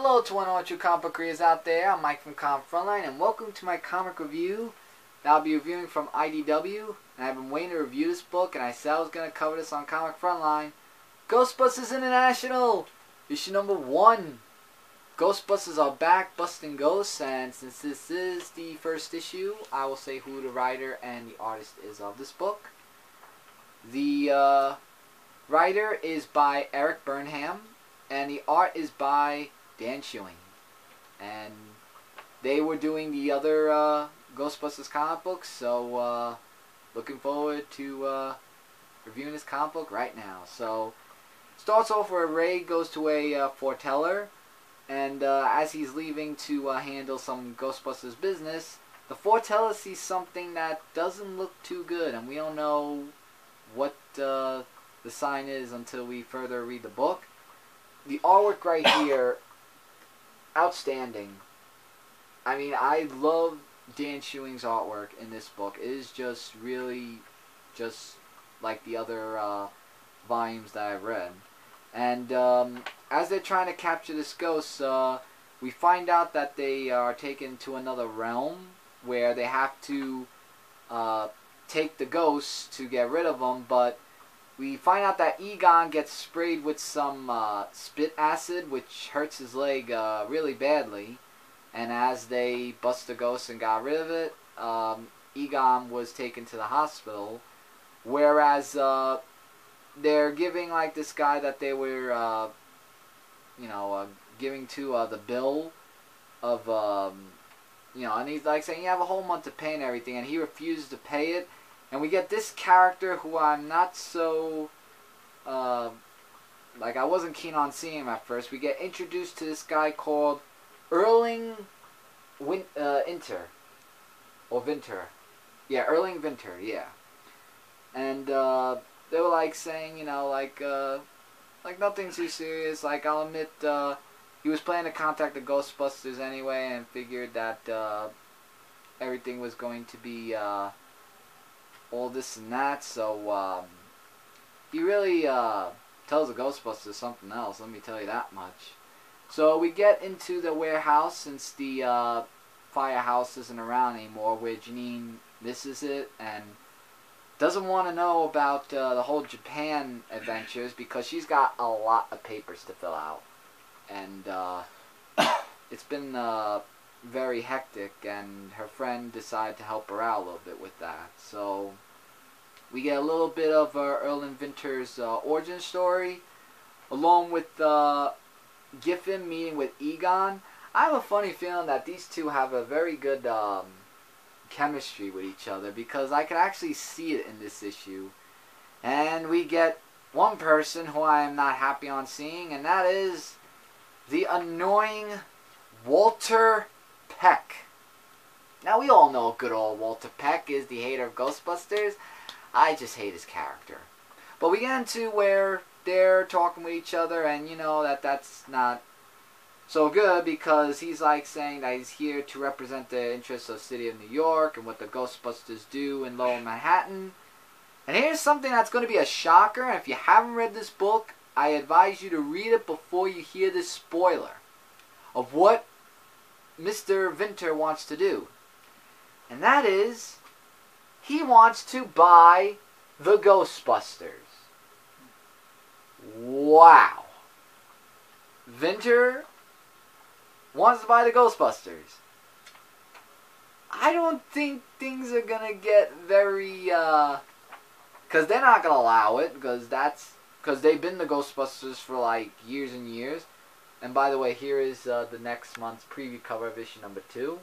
Hello to one of our true comic book readers out there. I'm Mike from Frontline, and welcome to my comic review that I'll be reviewing from IDW. And I've been waiting to review this book, and I said I was going to cover this on Comic Frontline. Ghostbusters International, issue number 1. Ghostbusters are back, busting ghosts, and since this is the first issue, I will say who the writer and the artist is of this book. The writer is by Eric Burnham, and the art is by Dan Schilling. And they were doing the other Ghostbusters comic books, so looking forward to reviewing this comic book right now. So, starts off where Ray goes to a foreteller, and as he's leaving to handle some Ghostbusters business, the foreteller sees something that doesn't look too good, and we don't know what the sign is until we further read the book. The artwork right here, outstanding. I mean, I love Dan Schilling's artwork in this book. It is just really just like the other volumes that I've read. And as they're trying to capture this ghost, we find out that they are taken to another realm where they have to take the ghost to get rid of them, but we find out that Egon gets sprayed with some spit acid, which hurts his leg really badly. And as they bust the ghost and got rid of it, Egon was taken to the hospital. Whereas they're giving like this guy that they were, giving to the bill of, and he's like saying you have a whole month to pay and everything, and he refuses to pay it. And we get this character who I'm not so, I wasn't keen on seeing him at first. We get introduced to this guy called Erling Winter. Or Vinter. Yeah, Erling Vinter, yeah. And they were like saying, like nothing too serious. Like, I'll admit, he was planning to contact the Ghostbusters anyway and figured that everything was going to be all this and that, so he really tells the Ghostbusters something else, let me tell you that much. So we get into the warehouse, since the firehouse isn't around anymore, where Janine misses it and doesn't want to know about the whole Japan adventures because she's got a lot of papers to fill out. And it's been very hectic, and her friend decided to help her out a little bit with that. So we get a little bit of Erlen Vinter's origin story, along with Giffen meeting with Egon. I have a funny feeling that these two have a very good chemistry with each other, because I could actually see it in this issue. And we get one person who I am not happy on seeing, and that is the annoying Walter Peck. Now, we all know good old Walter Peck is the hater of Ghostbusters. I just hate his character. But we get into where they're talking with each other, and that's not so good, because he's like saying that he's here to represent the interests of the city of New York and what the Ghostbusters do in Lower Manhattan. And here's something that's going to be a shocker, and if you haven't read this book, I advise you to read it before you hear this spoiler of what Mr. Vinter wants to do. And that is, he wants to buy the Ghostbusters. Wow. Vinter wants to buy the Ghostbusters. I don't think things are going to get very, because they're not going to allow it, because they've been the Ghostbusters for like years and years. And by the way, here is the next month's preview cover of issue number 2.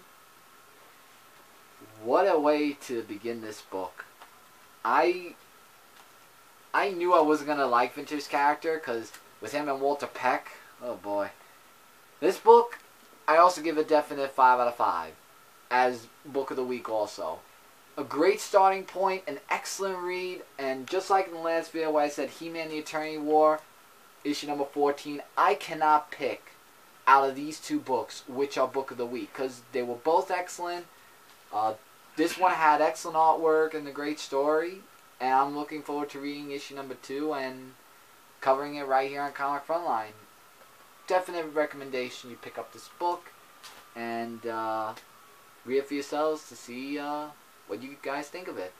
What a way to begin this book. I knew I wasn't going to like Vinter's character, because with him and Walter Peck, oh boy. This book, I also give a definite 5 out of 5. As book of the week also. A great starting point, an excellent read, and just like in the last video where I said He-Man the Eternity War, issue number 14, I cannot pick out of these two books which are book of the week, because they were both excellent. This one had excellent artwork and a great story, and I'm looking forward to reading issue number 2 and covering it right here on Comic Frontline. definite recommendation you pick up this book and read it for yourselves to see what you guys think of it.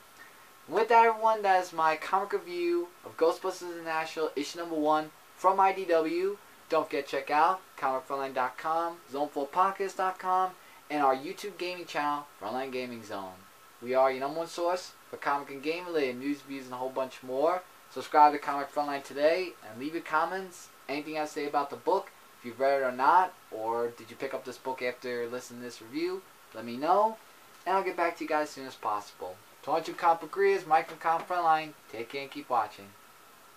And with that, everyone, that is my comic review of Ghostbusters International issue number 1 from IDW. Don't forget to check out comicfrontline.com, zone4podcast.com, and our YouTube gaming channel, Frontline Gaming Zone. We are your number one source for comic and game related news, views, and a whole bunch more. Subscribe to Comic Frontline today and leave your comments. Anything I say about the book, if you've read it or not, or did you pick up this book after listening to this review, let me know, and I'll get back to you guys as soon as possible. To all you comic book readers, Mike from Comic Frontline, take care and keep watching.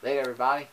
Later, everybody.